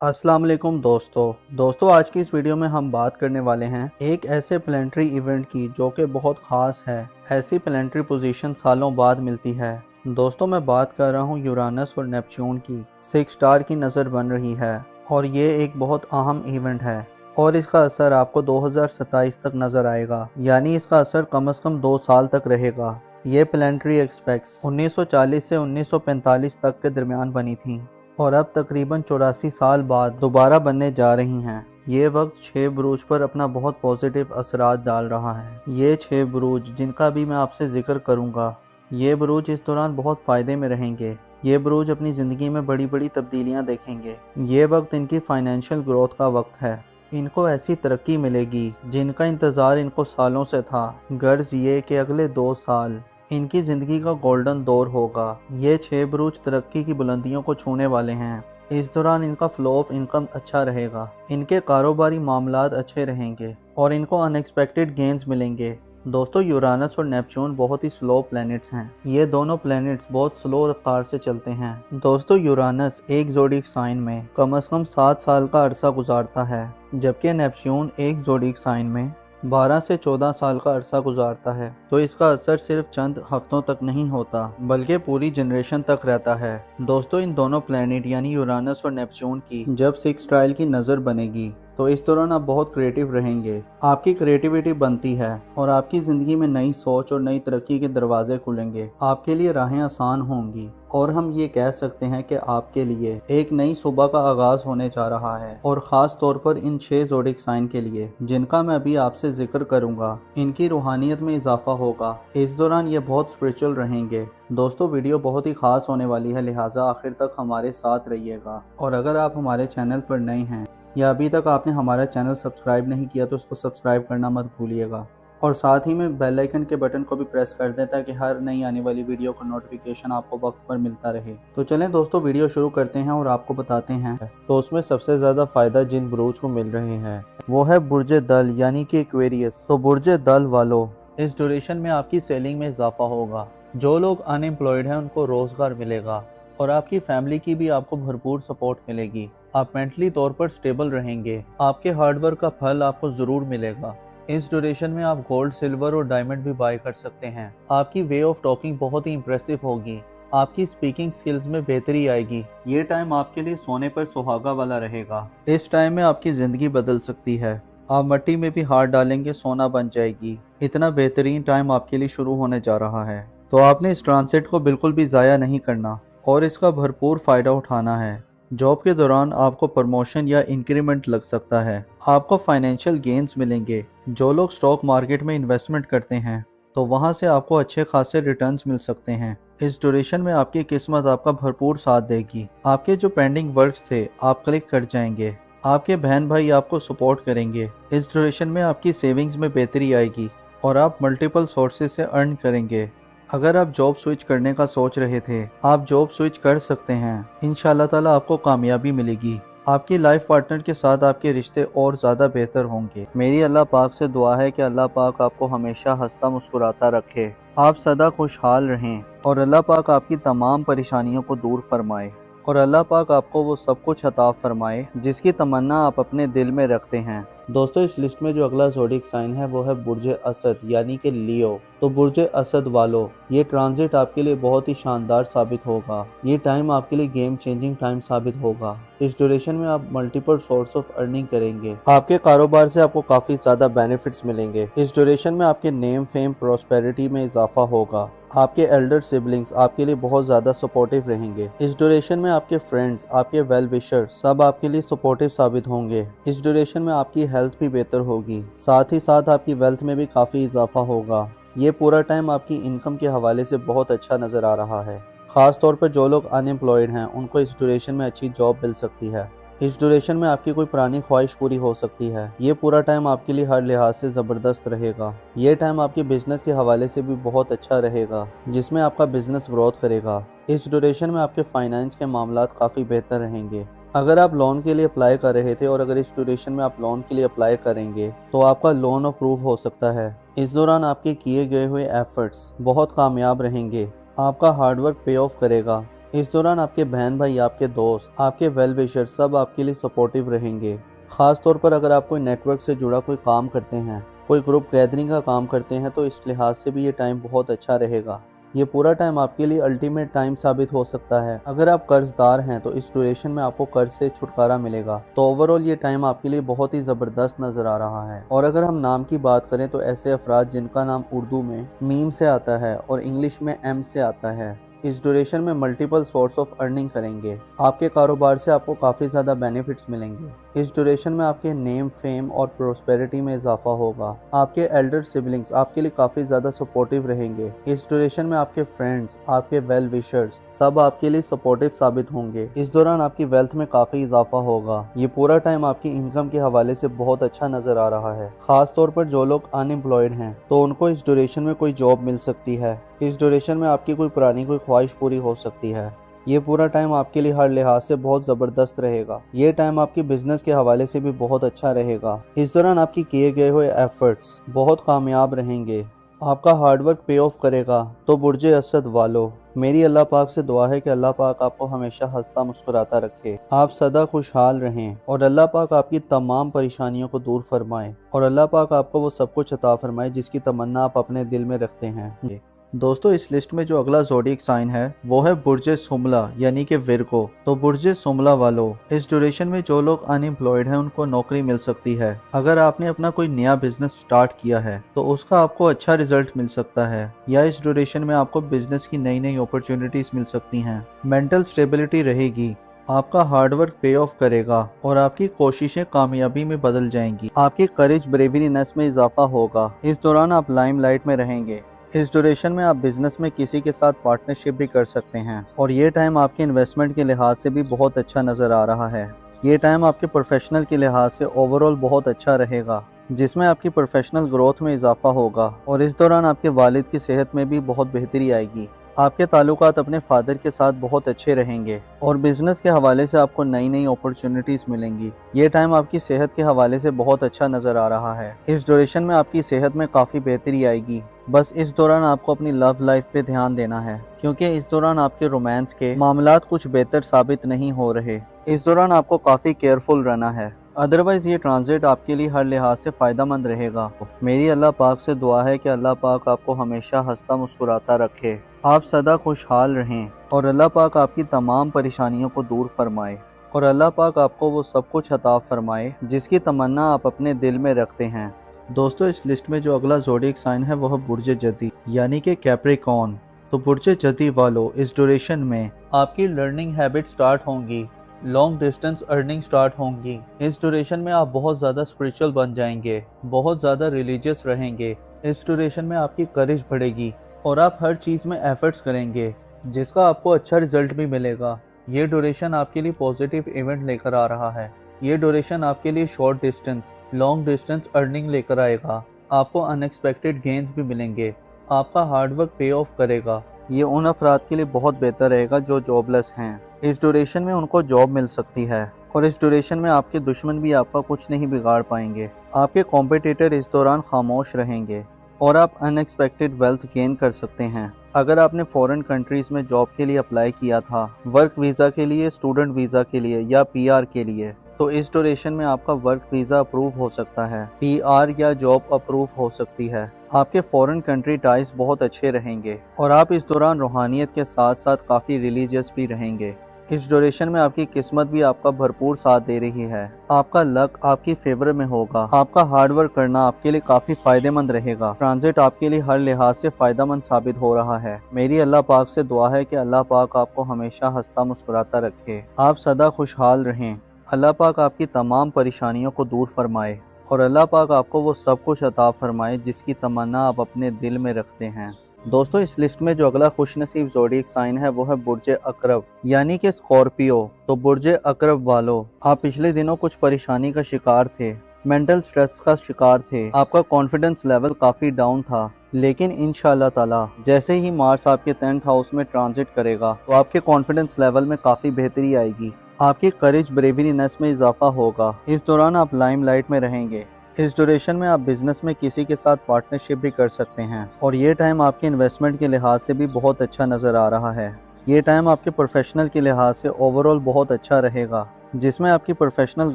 अस्सलाम वालेकुम दोस्तों आज की इस वीडियो में हम बात करने वाले हैं एक ऐसे प्लानिटरी इवेंट की जो कि बहुत ख़ास है। ऐसी प्लानिटरी पोजीशन सालों बाद मिलती है। दोस्तों मैं बात कर रहा हूँ यूरानस और नेपच्यून की 6 स्टार की नज़र बन रही है और ये एक बहुत अहम इवेंट है और इसका असर आपको 2027 तक नज़र आएगा, यानी इसका असर कम से कम 2 साल तक रहेगा। ये प्लानिटरी एक्सपेक्ट्स 1940 से 1945 तक के दरमियान बनी थी और अब तकरीबन 84 साल बाद दोबारा बनने जा रही हैं। ये वक्त 6 बुरूज पर अपना बहुत पॉजिटिव असरात डाल रहा है। ये 6 बुरूज जिनका भी मैं आपसे जिक्र करूंगा, ये बुरूज इस दौरान बहुत फ़ायदे में रहेंगे। ये बुरूज अपनी ज़िंदगी में बड़ी बड़ी तब्दीलियां देखेंगे। ये वक्त इनकी फाइनेंशियल ग्रोथ का वक्त है। इनको ऐसी तरक्की मिलेगी जिनका इंतज़ार इनको सालों से था। गर्ज ये कि अगले 2 साल इनकी ज़िंदगी का गोल्डन दौर होगा। ये 6 बुरूज तरक्की की बुलंदियों को छूने वाले हैं। इस दौरान इनका फ्लो ऑफ इनकम अच्छा रहेगा, इनके कारोबारी मामलात अच्छे रहेंगे और इनको अनएक्सपेक्टेड गेंस मिलेंगे। दोस्तों यूरानस और नेपच्यून बहुत ही स्लो प्लैनेट्स हैं। ये दोनों प्लैनेट्स बहुत स्लो रफ्तार से चलते हैं। दोस्तों यूरानस एक ज़ोडिएक साइन में कम से कम 7 साल का अरसा गुजारता है, जबकि नेपच्यून एक ज़ोडिएक साइन में 12 से 14 साल का अरसा गुजारता है। तो इसका असर सिर्फ चंद हफ्तों तक नहीं होता बल्कि पूरी जनरेशन तक रहता है। दोस्तों इन दोनों प्लैनेट यानी यूरानस और नेपच्यून की जब 6 ट्रायल की नज़र बनेगी तो इस दौरान आप बहुत क्रिएटिव रहेंगे। आपकी क्रिएटिविटी बनती है और आपकी ज़िंदगी में नई सोच और नई तरक्की के दरवाजे खुलेंगे। आपके लिए राहें आसान होंगी और हम ये कह सकते हैं कि आपके लिए एक नई सुबह का आगाज़ होने जा रहा है। और ख़ास तौर पर इन 6 ज़ोडिएक साइन के लिए जिनका मैं अभी आपसे जिक्र करूंगा, इनकी रूहानियत में इजाफा होगा। इस दौरान ये बहुत स्पिरिचुअल रहेंगे। दोस्तों वीडियो बहुत ही ख़ास होने वाली है, लिहाजा आखिर तक हमारे साथ रहिएगा। और अगर आप हमारे चैनल पर नए हैं या अभी तक आपने हमारा चैनल सब्सक्राइब नहीं किया तो उसको सब्सक्राइब करना मत भूलिएगा और साथ ही में बेल आइकन के बटन को भी प्रेस कर दें ताकि हर नई आने वाली वीडियो का नोटिफिकेशन आपको वक्त पर मिलता रहे। तो चलें दोस्तों वीडियो शुरू करते हैं और आपको बताते हैं। तो उसमें सबसे ज़्यादा फ़ायदा जिन बुरूज को मिल रहे हैं वो है बुर्ज दल यानी कि एक्वेरियस। तो बुर्ज दल वालों, इस ड्यूरेशन में आपकी सेलिंग में इजाफा होगा। जो लोग अनएम्प्लॉयड हैं उनको रोज़गार मिलेगा और आपकी फैमिली की भी आपको भरपूर सपोर्ट मिलेगी। आप मेंटली तौर पर स्टेबल रहेंगे। आपके हार्डवर्क का फल आपको ज़रूर मिलेगा। इस ड्यूरेशन में आप गोल्ड, सिल्वर और डायमंड भी बाय कर सकते हैं। आपकी वे ऑफ टॉकिंग बहुत ही इंप्रेसिव होगी। आपकी स्पीकिंग स्किल्स में बेहतरी आएगी। ये टाइम आपके लिए सोने पर सुहागा वाला रहेगा। इस टाइम में आपकी ज़िंदगी बदल सकती है। आप मिट्टी में भी हाथ डालेंगे, सोना बन जाएगी। इतना बेहतरीन टाइम आपके लिए शुरू होने जा रहा है। तो आपने इस ट्रांसिट को बिल्कुल भी ज़ाया नहीं करना और इसका भरपूर फ़ायदा उठाना है। जॉब के दौरान आपको प्रमोशन या इंक्रीमेंट लग सकता है। आपको फाइनेंशियल गेन्स मिलेंगे। जो लोग स्टॉक मार्केट में इन्वेस्टमेंट करते हैं तो वहां से आपको अच्छे खासे रिटर्न्स मिल सकते हैं। इस ड्यूरेशन में आपकी किस्मत आपका भरपूर साथ देगी। आपके जो पेंडिंग वर्क्स थे आप क्लिक कर जाएंगे। आपके बहन भाई आपको सपोर्ट करेंगे। इस ड्यूरेशन में आपकी सेविंग्स में बेहतरी आएगी और आप मल्टीपल सोर्सेज से अर्न करेंगे। अगर आप जॉब स्विच करने का सोच रहे थे, आप जॉब स्विच कर सकते हैं। इंशाल्लाह ताला आपको कामयाबी मिलेगी। आपकी लाइफ पार्टनर के साथ आपके रिश्ते और ज़्यादा बेहतर होंगे। मेरी अल्लाह पाक से दुआ है कि अल्लाह पाक आपको हमेशा हंसता मुस्कुराता रखे, आप सदा खुशहाल रहें और अल्लाह पाक आपकी तमाम परेशानियों को दूर फरमाए और अल्लाह पाक आपको वो सब कुछ अता फरमाए जिसकी तमन्ना आप अपने दिल में रखते हैं। दोस्तों इस लिस्ट में जो अगला ज़ोडिएक साइन है वो है बुर्ज असद यानी कि लियो। तो बुर्ज असद वालों, ये ट्रांजिट आपके लिए बहुत ही शानदार साबित होगा। ये टाइम आपके लिए गेम चेंजिंग टाइम साबित होगा। इस ड्यूरेशन में आप मल्टीपल सोर्स ऑफ अर्निंग करेंगे। आपके कारोबार से आपको काफ़ी ज़्यादा बेनिफिट्स मिलेंगे। इस ड्यूरेशन में आपके नेम, फेम, प्रॉस्पेरिटी में इजाफा होगा। आपके एल्डर सिबलिंग्स आपके लिए बहुत ज़्यादा सपोर्टिव रहेंगे। इस ड्यूरेशन में आपके फ्रेंड्स, आपके वेल विशर सब आपके लिए सपोर्टिव साबित होंगे। इस ड्यूरेशन में आपकी हेल्थ भी बेहतर होगी, साथ ही साथ आपकी वेल्थ में भी काफ़ी इजाफा होगा। ये पूरा टाइम आपकी इनकम के हवाले से बहुत अच्छा नज़र आ रहा है। ख़ास तौर पर जो लोग अनएम्प्लॉयड हैं उनको इस ड्यूरेशन में अच्छी जॉब मिल सकती है। इस ड्यूरेशन में आपकी कोई पुरानी ख्वाहिश पूरी हो सकती है। ये पूरा टाइम आपके लिए हर लिहाज से ज़बरदस्त रहेगा। ये टाइम आपके बिजनेस के हवाले से भी बहुत अच्छा रहेगा जिसमें आपका बिजनेस ग्रोथ करेगा। इस ड्यूरेशन में आपके फाइनेंस के मामलात काफ़ी बेहतर रहेंगे। अगर आप लोन के लिए अप्लाई कर रहे थे और अगर इस ड्यूरेशन में आप लोन के लिए अप्लाई करेंगे तो आपका लोन अप्रूव हो सकता है। इस दौरान आपके किए गए हुए एफर्ट्स बहुत कामयाब रहेंगे। आपका हार्डवर्क पे ऑफ करेगा इस दौरान आपके बहन भाई, आपके दोस्त, आपके वेल विशर सब आपके लिए सपोर्टिव रहेंगे। खास तौर पर अगर आप कोई नेटवर्क से जुड़ा कोई काम करते हैं, कोई ग्रुप गैदरिंग का काम करते हैं, तो इस लिहाज से भी ये टाइम बहुत अच्छा रहेगा। ये पूरा टाइम आपके लिए अल्टीमेट टाइम साबित हो सकता है। अगर आप कर्जदार हैं तो इस ड्यूरेशन में आपको कर्ज से छुटकारा मिलेगा। तो ओवरऑल ये टाइम आपके लिए बहुत ही ज़बरदस्त नज़र आ रहा है। और अगर हम नाम की बात करें तो ऐसे अफराद जिनका नाम उर्दू में मीम से आता है और इंग्लिश में एम से आता है, इस ड्यूरेशन में मल्टीपल सोर्स ऑफ अर्निंग करेंगे। आपके कारोबार से आपको काफ़ी ज़्यादा बेनिफिट्स मिलेंगे। इस ड्यूरेशन में आपके नेम, फेम और प्रोस्पेरिटी में इजाफा होगा। आपके एल्डर सिबलिंग्स आपके लिए काफ़ी ज़्यादा सपोर्टिव रहेंगे। इस ड्यूरेशन में आपके फ्रेंड्स, आपके वेल विशर्स सब आपके लिए सपोर्टिव साबित होंगे। इस दौरान आपकी वेल्थ में काफ़ी इजाफा होगा। ये पूरा टाइम आपकी इनकम के हवाले से बहुत अच्छा नज़र आ रहा है। खास तौर पर जो लोग अनएम्प्लॉयड हैं तो उनको इस ड्यूरेशन में कोई जॉब मिल सकती है। इस ड्यूरेशन में आपकी कोई पुरानी कोई ख्वाहिश पूरी हो सकती है। ये पूरा टाइम आपके लिए हर लिहाज से बहुत ज़बरदस्त रहेगा। ये टाइम आपकी बिजनेस के हवाले से भी बहुत अच्छा रहेगा। इस दौरान आपकी किए गए हुए एफर्ट्स बहुत कामयाब रहेंगे। आपका हार्डवर्क पे ऑफ करेगा। तो बुर्जे असद वालों, मेरी अल्लाह पाक से दुआ है कि अल्लाह पाक आपको हमेशा हंसता मुस्कुराता रखे, आप सदा खुशहाल रहें और अल्लाह पाक आपकी तमाम परेशानियों को दूर फरमाए और अल्लाह पाक आपको वो सब कुछ अता फरमाए जिसकी तमन्ना आप अपने दिल में रखते हैं। दोस्तों, इस लिस्ट में जो अगला ज़ोडिएक साइन है वो है बुर्जे सुमला यानी कि विर्गो। तो बुर्जे सुमला वालों, इस ड्यूरेशन में जो लोग अनएम्प्लॉयड हैं उनको नौकरी मिल सकती है। अगर आपने अपना कोई नया बिजनेस स्टार्ट किया है तो उसका आपको अच्छा रिजल्ट मिल सकता है, या इस ड्यूरेशन में आपको बिजनेस की नई नई अपॉर्चुनिटीज मिल सकती हैं। मेंटल स्टेबिलिटी रहेगी। आपका हार्डवर्क पे ऑफ करेगा और आपकी कोशिशें कामयाबी में बदल जाएंगी। आपकी करेज ब्रेवरीनेस में इजाफा होगा। इस दौरान आप लाइमलाइट में रहेंगे। इस ड्यूरेशन में आप बिजनेस में किसी के साथ पार्टनरशिप भी कर सकते हैं और ये टाइम आपके इन्वेस्टमेंट के लिहाज से भी बहुत अच्छा नज़र आ रहा है। ये टाइम आपके प्रोफेशनल के लिहाज से ओवरऑल बहुत अच्छा रहेगा, जिसमें आपकी प्रोफेशनल ग्रोथ में इजाफा होगा और इस दौरान आपके वालिद की सेहत में भी बहुत बेहतरी आएगी। आपके ताल्लुकात अपने फादर के साथ बहुत अच्छे रहेंगे और बिजनेस के हवाले से आपको नई नई अपॉर्चुनिटीज मिलेंगी। ये टाइम आपकी सेहत के हवाले से बहुत अच्छा नज़र आ रहा है। इस ड्यूरेशन में आपकी सेहत में काफ़ी बेहतरी आएगी। बस इस दौरान आपको अपनी लव लाइफ पे ध्यान देना है, क्योंकि इस दौरान आपके रोमांस के मामलात कुछ बेहतर साबित नहीं हो रहे। इस दौरान आपको काफ़ी केयरफुल रहना है, अदरवाइज ये ट्रांजिट आपके लिए हर लिहाज से फ़ायदेमंद रहेगा। मेरी अल्लाह पाक से दुआ है कि अल्लाह पाक आपको हमेशा हंसता मुस्कुराता रखे, आप सदा खुशहाल रहें और अल्लाह पाक आपकी तमाम परेशानियों को दूर फरमाए और अल्लाह पाक आपको वो सब कुछ अता फरमाए जिसकी तमन्ना आप अपने दिल में रखते हैं। दोस्तों, इस लिस्ट में जो अगला ज़ोडिएक साइन है वो है बुर्जे जदी यानी कि कैप्रिकॉर्न। तो बुर्जे जदी वालों, इस ड्यूरेशन में आपकी लर्निंग हैबिट स्टार्ट होंगी, लॉन्ग डिस्टेंस अर्निंग स्टार्ट होंगी। इस ड्यूरेशन में आप बहुत ज़्यादा स्पिरिचुअल बन जाएंगे, बहुत ज़्यादा रिलीजियस रहेंगे। इस ड्यूरेशन में आपकी करेज बढ़ेगी और आप हर चीज़ में एफर्ट्स करेंगे जिसका आपको अच्छा रिजल्ट भी मिलेगा। ये ड्यूरेशन आपके लिए पॉजिटिव इवेंट लेकर आ रहा है। ये ड्यूरेशन आपके लिए short distance, long distance earning लेकर आएगा। आपको अनएक्सपेक्टेड गेन्स भी मिलेंगे। आपका हार्डवर्क पे ऑफ करेगा। ये उन अफराद के लिए बहुत बेहतर रहेगा जो जॉबलेस हैं। इस ड्यूरेशन में उनको जॉब मिल सकती है और इस ड्यूरेशन में आपके दुश्मन भी आपका कुछ नहीं बिगाड़ पाएंगे। आपके कॉम्पिटिटर इस दौरान खामोश रहेंगे और आप अनएक्सपेक्टेड वेल्थ गेन कर सकते हैं। अगर आपने फॉरेन कंट्रीज़ में जॉब के लिए अप्लाई किया था, वर्क वीज़ा के लिए, स्टूडेंट वीज़ा के लिए या पीआर के लिए, तो इस ड्यूरेशन में आपका वर्क वीज़ा अप्रूव हो सकता है, पीआर या जॉब अप्रूव हो सकती है। आपके फॉरेन कंट्री टाइज बहुत अच्छे रहेंगे और आप इस दौरान रूहानियत के साथ साथ काफ़ी रिलीजियस भी रहेंगे। इस ड्यूरेशन में आपकी किस्मत भी आपका भरपूर साथ दे रही है। आपका लक आपकी फेवर में होगा। आपका हार्ड वर्क करना आपके लिए काफ़ी फ़ायदेमंद रहेगा। ट्रांजिट आपके लिए हर लिहाज से फ़ायदेमंद साबित हो रहा है। मेरी अल्लाह पाक से दुआ है कि अल्लाह पाक आपको हमेशा हंसता मुस्कुराता रखे, आप सदा खुशहाल रहें। अल्लाह पाक आपकी तमाम परेशानियों को दूर फरमाए और अल्लाह पाक आपको वो सब कुछ अता फरमाए जिसकी तमन्ना आप अपने दिल में रखते हैं। दोस्तों, इस लिस्ट में जो अगला खुशनसीब ज़ोडिएक साइन है वो है बुर्जे अकरब यानी कि स्कॉर्पियो। तो बुर्जे अकरब वालों, आप पिछले दिनों कुछ परेशानी का शिकार थे, मेंटल स्ट्रेस का शिकार थे, आपका कॉन्फिडेंस लेवल काफ़ी डाउन था, लेकिन इंशाअल्लाह ताला जैसे ही मार्स आपके 10th हाउस में ट्रांजिट करेगा तो आपके कॉन्फिडेंस लेवल में काफ़ी बेहतरी आएगी। आपकी करेज ब्रेवरीनेस में इजाफा होगा। इस दौरान आप लाइमलाइट में रहेंगे। इस ड्यूरेशन में आप बिजनेस में किसी के साथ पार्टनरशिप भी कर सकते हैं और ये टाइम आपके इन्वेस्टमेंट के लिहाज से भी बहुत अच्छा नज़र आ रहा है। یہ ٹائم آپ کے پروفیشنل کے لحاظ سے اوور آل بہت اچھا رہے گا، جس میں آپ کی پروفیشنل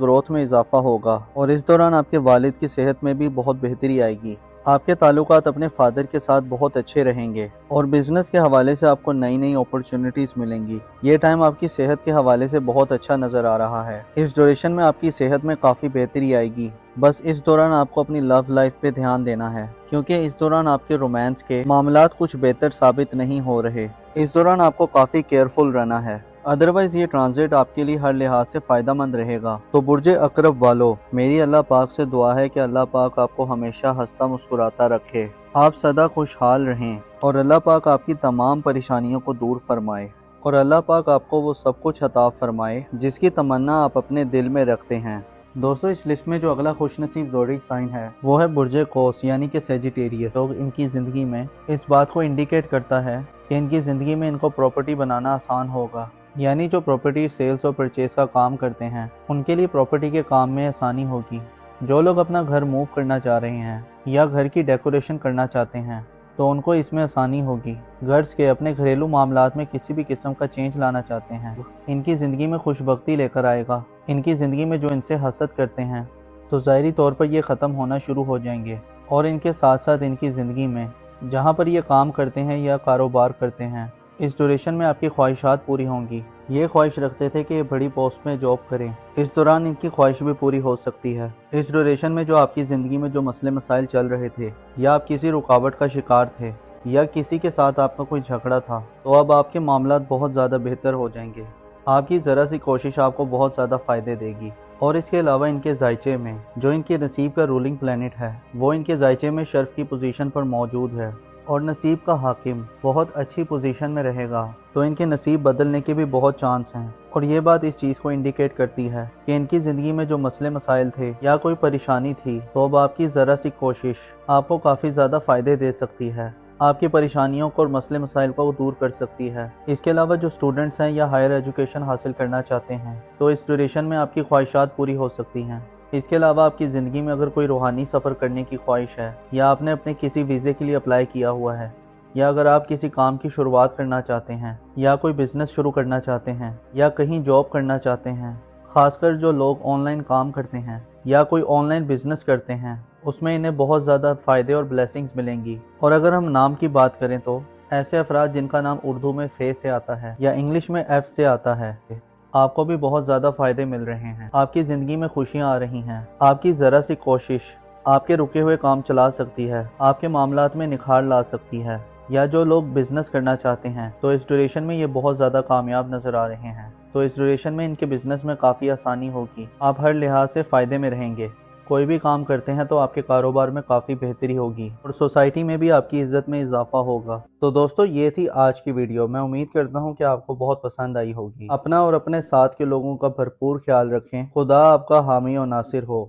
گروتھ میں اضافہ ہوگا، اور اس دوران آپ کے والد کی صحت میں بھی بہت بہتری آئے گی۔ آپ کے تعلقات اپنے فادر کے ساتھ بہت اچھے رہیں گے، اور بزنس کے حوالے سے آپ کو نئی نئی اپرچونٹیز ملیں گی۔ یہ ٹائم آپ کی صحت کے حوالے سے بہت اچھا نظر آ رہا ہے۔ اس ڈیوریشن میں آپ کی صحت میں کافی بہتری آئے گی۔ بس اس دوران آپ کو اپنی لو لائف پہ دھیان دینا ہے، کیونکہ اس دوران آپ کے رومانس کے معاملات کچھ بہتر ثابت نہیں ہو رہے۔ اس دوران آپ کو کافی کیئرفل رہنا ہے، ادروائز یہ ٹرانزٹ آپ کے لیے ہر لحاظ سے فائدہ مند رہے گا۔ تو برج عقرب والو، میری اللہ پاک سے دعا ہے کہ اللہ پاک آپ کو ہمیشہ ہنستا مسکراتا رکھے، آپ سدا خوشحال رہیں، اور اللہ پاک آپ کی تمام پریشانیوں کو دور فرمائے، اور اللہ پاک آپ کو وہ سب کچھ عطا فرمائے جس کی تمنا آپ اپنے دل میں رکھتے ہیں۔ دوستو، اس لسٹ میں جو اگلا خوش نصیب زوڈک سائن ہے وہ ہے برج قوس یعنی کہ سیجیٹیریس۔ لوگ ان کی زندگی میں اس بات کو انڈیکیٹ کرتا ہے کہ ان کی زندگی میں ان کو پراپرٹی بنانا آسان ہوگا، یعنی جو پراپرٹی سیلز اور پرچیز کا کام کرتے ہیں ان کے لیے پراپرٹی کے کام میں آسانی ہوگی۔ جو لوگ اپنا گھر موو کرنا چاہ رہے ہیں یا گھر کی ڈیکوریشن کرنا چاہتے ہیں تو ان کو اس میں آسانی ہوگی۔ گھرز کے اپنے گھریلو معاملات میں کسی بھی قسم کا چینج لانا چاہتے ہیں، ان کی زندگی میں خوش بختی لے کر آئے گا۔ ان کی زندگی میں جو ان سے حسد کرتے ہیں تو ظاہری طور پر یہ ختم ہونا شروع ہو جائیں گے، اور ان کے ساتھ ساتھ ان کی زندگی میں جہاں پر یہ کام کرتے ہیں یا کاروبار کرتے ہیں اس ڈیوریشن میں آپ کی خواہشات پوری ہوں گی۔ یہ خواہش رکھتے تھے کہ یہ بڑی پوسٹ میں جاب کریں، اس دوران ان کی خواہش بھی پوری ہو سکتی ہے۔ اس ڈیوریشن میں جو آپ کی زندگی میں جو مسئلے مسائل چل رہے تھے، یا آپ کسی رکاوٹ کا شکار تھے، یا کسی کے ساتھ آپ کا کوئی جھگڑا تھا، تو اب آپ کے معاملات بہت زیادہ بہتر ہو جائیں گے۔ آپ کی ذرا سی کوشش آپ کو بہت زیادہ فائدے دے گی۔ اور اس کے علاوہ ان کے ذائچے میں جو ان کے نصیب کا رولنگ پلینٹ ہے وہ ان کے ذائچے میں شرف کی پوزیشن پر موجود ہے، اور نصیب کا حاکم بہت اچھی پوزیشن میں رہے گا، تو ان کے نصیب بدلنے کے بھی بہت چانس ہیں۔ اور یہ بات اس چیز کو انڈیکیٹ کرتی ہے کہ ان کی زندگی میں جو مسئلے مسائل تھے یا کوئی پریشانی تھی، تو اب آپ کی ذرا سی کوشش آپ کو کافی زیادہ فائدے دے سکتی ہے، آپ کی پریشانیوں کو اور مسئلے مسائل کو دور کر سکتی ہے۔ اس کے علاوہ جو اسٹوڈنٹس ہیں یا ہائر ایجوکیشن حاصل کرنا چاہتے ہیں تو اس ڈیوریشن میں آپ کی خواہشات پوری ہو سکتی ہیں۔ اس کے علاوہ آپ کی زندگی میں اگر کوئی روحانی سفر کرنے کی خواہش ہے، یا آپ نے اپنے کسی ویزے کے لیے اپلائی کیا ہوا ہے، یا اگر آپ کسی کام کی شروعات کرنا چاہتے ہیں، یا کوئی بزنس شروع کرنا چاہتے ہیں، یا کہیں جاب کرنا چاہتے ہیں، خاص کر جو لوگ آن لائن کام کرتے ہیں یا کوئی آن لائن بزنس کرتے ہیں، اس میں انہیں بہت زیادہ فائدے اور بلیسنگز ملیں گی۔ اور اگر ہم نام کی بات کریں تو ایسے افراد جن کا نام اردو میں فے سے آتا ہے یا انگلش میں ایف سے آتا ہے، آپ کو بھی بہت زیادہ فائدے مل رہے ہیں، آپ کی زندگی میں خوشیاں آ رہی ہیں۔ آپ کی ذرا سی کوشش آپ کے رکے ہوئے کام چلا سکتی ہے، آپ کے معاملات میں نکھار لا سکتی ہے۔ یا جو لوگ بزنس کرنا چاہتے ہیں تو اس ڈیوریشن میں یہ بہت زیادہ کامیاب نظر آ رہے ہیں، تو اس ڈیوریشن میں ان کے بزنس میں کافی آسانی ہوگی، آپ ہر لحاظ سے فائدے میں رہیں گے۔ کوئی بھی کام کرتے ہیں تو آپ کے کاروبار میں کافی بہتری ہوگی، اور سوسائٹی میں بھی آپ کی عزت میں اضافہ ہوگا۔ تو دوستو، یہ تھی آج کی ویڈیو۔ میں امید کرتا ہوں کہ آپ کو بہت پسند آئی ہوگی۔ اپنا اور اپنے ساتھ کے لوگوں کا بھرپور خیال رکھیں۔ خدا آپ کا حامی و ناصر ہو۔